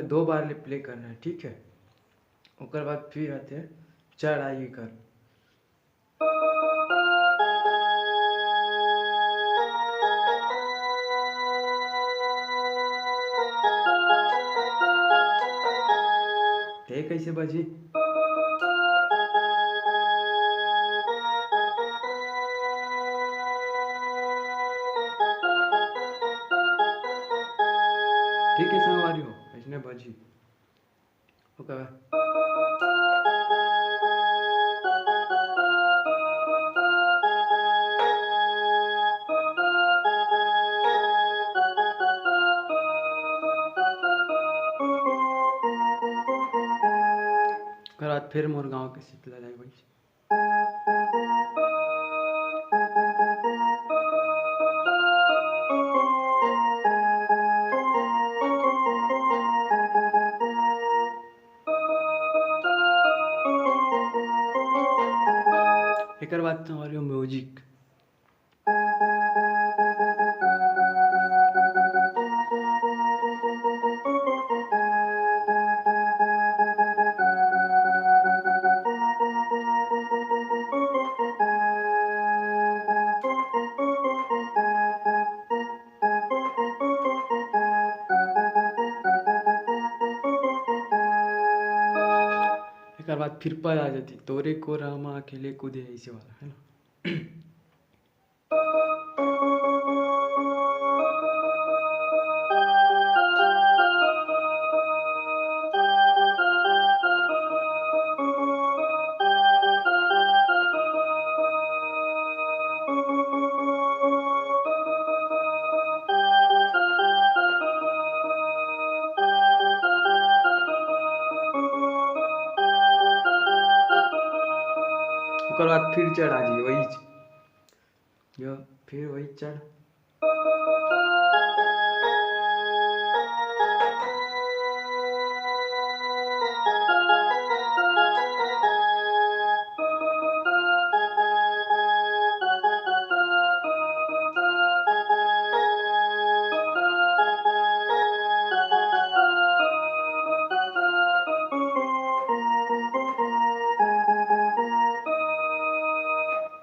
में 2 बार प्ले करना है, ठीक है। उसके बाद फिर आते हैं चढ़ाई कर। ये कैसे बजी? ठीक है संगवारी हो, इसने बजी। ओके बाद फिर मोर गाँव के शीतला जाए भाई। एक बात हमारी म्यूजिक एक बाद फिर पर आ जाती तोरे को रामा अकेले कूदे, ऐसे वाला है ना। उसके बाद फिर चढ़ा जी वही जो फिर वही चढ़।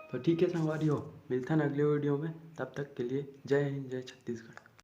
तो ठीक है संगवारी हो, मिलता है अगले वीडियो में। तब तक के लिए जय हिंद, जय छत्तीसगढ़।